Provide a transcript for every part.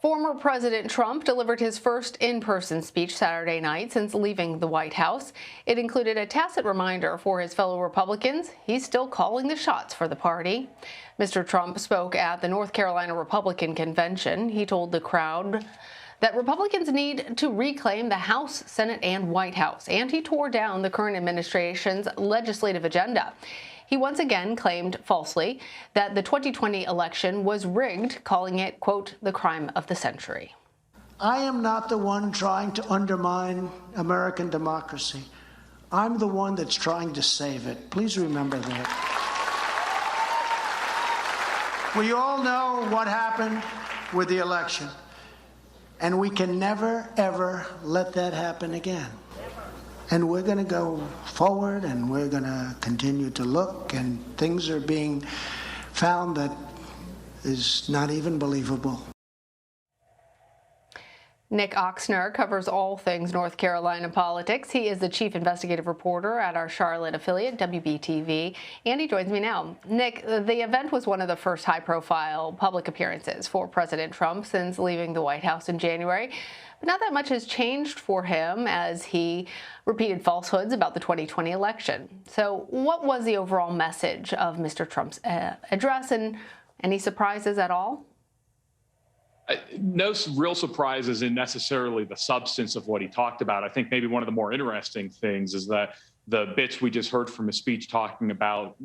Former President Trump delivered his first in-person speech Saturday night since leaving the White House. It included a tacit reminder for his fellow Republicans he's still calling the shots for the party. Mr. Trump spoke at the North Carolina Republican Convention. He told the crowd that Republicans need to reclaim the House, Senate, and White House, and he tore down the current administration's legislative agenda. He once again claimed falsely that the 2020 election was rigged, calling it, quote, the crime of the century. I am not the one trying to undermine American democracy. I'm the one that's trying to save it. Please remember that. We all know what happened with the election, and we can never, ever let that happen again. And we're going to go forward, and we're going to continue to look, and things are being found that is not even believable. Nick Oxner covers all things North Carolina politics. He is the chief investigative reporter at our Charlotte affiliate, WBTV, and he joins me now. Nick, the event was one of the first high-profile public appearances for President Trump since leaving the White House in January. But not that much has changed for him as he repeated falsehoods about the 2020 election. So what was the overall message of Mr. Trump's address, and any surprises at all? No real surprises in necessarily the substance of what he talked about. I think maybe one of the more interesting things is that the bits we just heard from his speech talking about,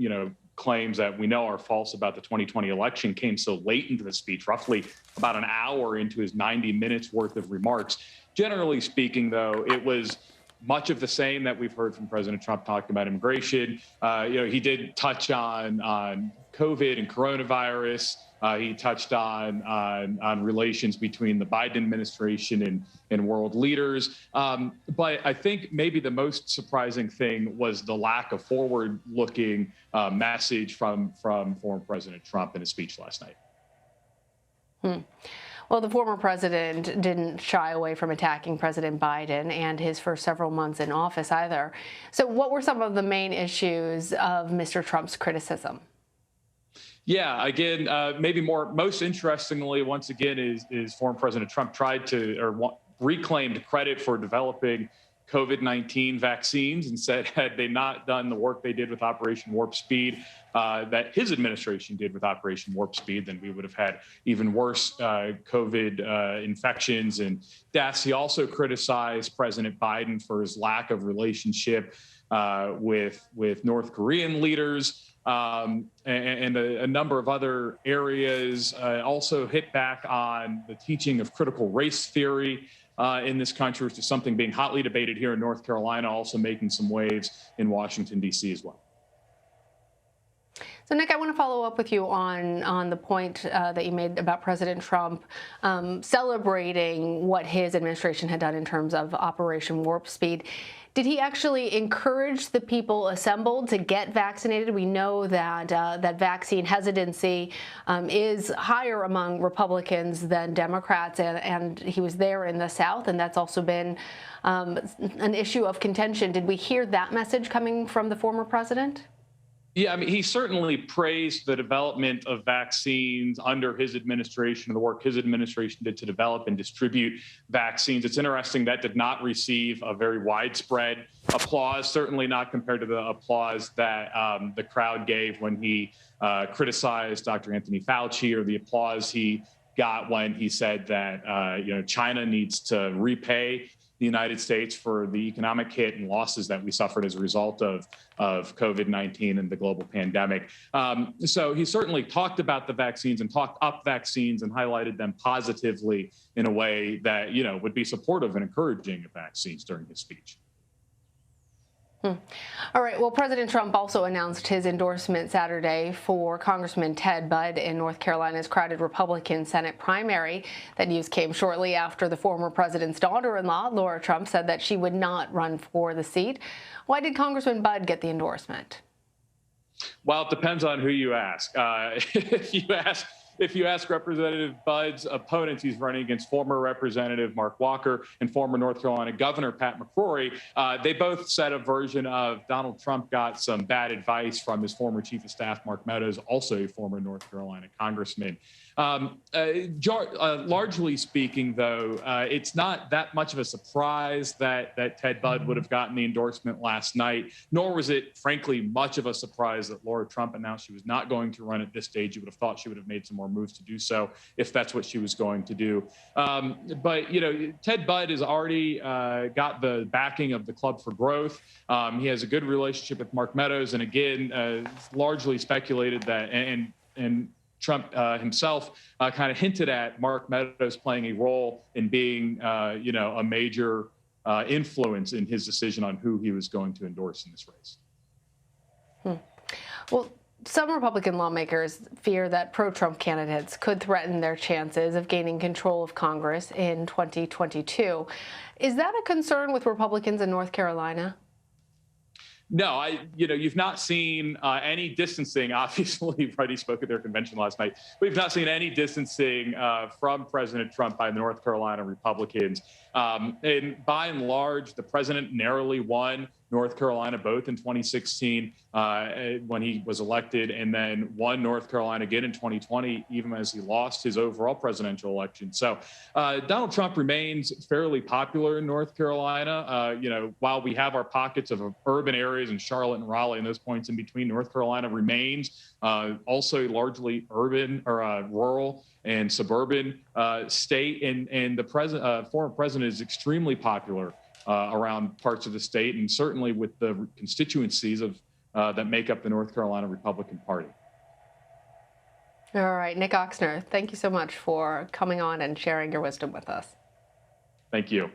claims that we know are false about the 2020 election came so late into the speech, roughly about an hour into his 90 minutes worth of remarks. Generally speaking, though, it was much of the same that we've heard from President Trump talking about immigration. He did touch on COVID and coronavirus. He touched on relations between the Biden administration and world leaders. But I think maybe the most surprising thing was the lack of forward-looking message from former President Trump in his speech last night. Well, the former president didn't shy away from attacking President Biden and his first several months in office either. So what were some of the main issues of Mr. Trump's criticism? Yeah, again, maybe most interestingly, once again, is former President Trump tried to reclaimed credit for developing COVID-19 vaccines and said had they not done the work they did with Operation Warp Speed, that his administration did with Operation Warp Speed, then we would have had even worse COVID infections and deaths. He also criticized President Biden for his lack of relationship with North Korean leaders. And a number of other areas. Also hit back on the teaching of critical race theory in this country, which is something being hotly debated here in North Carolina, also making some waves in Washington, D.C. as well. So, Nick, I want to follow up with you on the point that you made about President Trump celebrating what his administration had done in terms of Operation Warp Speed. Did he actually encourage the people assembled to get vaccinated? We know that that vaccine hesitancy is higher among Republicans than Democrats, and he was there in the South, and that's also been an issue of contention. Did we hear that message coming from the former president? Yeah, I mean, he certainly praised the development of vaccines under his administration and the work his administration did to develop and distribute vaccines. It's interesting that did not receive a very widespread applause, certainly not compared to the applause that the crowd gave when he criticized Dr. Anthony Fauci, or the applause he got when he said that China needs to repay the United States for the economic hit and losses that we suffered as a result of COVID-19 and the global pandemic. So he certainly talked about the vaccines and talked up vaccines and highlighted them positively in a way that, would be supportive and encouraging of vaccines during his speech. All right. Well, President Trump also announced his endorsement Saturday for Congressman Ted Budd in North Carolina's crowded Republican Senate primary. That news came shortly after the former president's daughter-in-law, Laura Trump, said that she would not run for the seat. Why did Congressman Budd get the endorsement? Well, it depends on who you ask. If you ask Representative Budd's opponents, he's running against former Representative Mark Walker and former North Carolina Governor Pat McCrory. They both said a version of Donald Trump got some bad advice from his former chief of staff, Mark Meadows, also a former North Carolina congressman. Largely speaking, though, it's not that much of a surprise that Ted Budd would have gotten the endorsement last night, nor was it, frankly, much of a surprise that Laura Trump announced she was not going to run at this stage. You would have thought she would have made some more moves to do so if that's what she was going to do. But, Ted Budd has already got the backing of the Club for Growth. He has a good relationship with Mark Meadows. And again, it's largely speculated that, and Trump himself kind of hinted at Mark Meadows playing a role in being, a major influence in his decision on who he was going to endorse in this race. Well, some Republican lawmakers fear that pro-Trump candidates could threaten their chances of gaining control of Congress in 2022. Is that a concern with Republicans in North Carolina? No, you've not seen any distancing. Obviously, he spoke at their convention last night. We've not seen any distancing from President Trump by the North Carolina Republicans. And by and large, the president narrowly won North Carolina both in 2016 when he was elected, and then won North Carolina again in 2020, even as he lost his overall presidential election. So Donald Trump remains fairly popular in North Carolina. While we have our pockets of urban areas in Charlotte and Raleigh and those points in between, North Carolina remains also largely urban or rural and suburban state. And the former president is extremely popular around parts of the state, and certainly with the constituencies of that make up the North Carolina Republican Party. All right, Nick Oxner, thank you so much for coming on and sharing your wisdom with us. Thank you.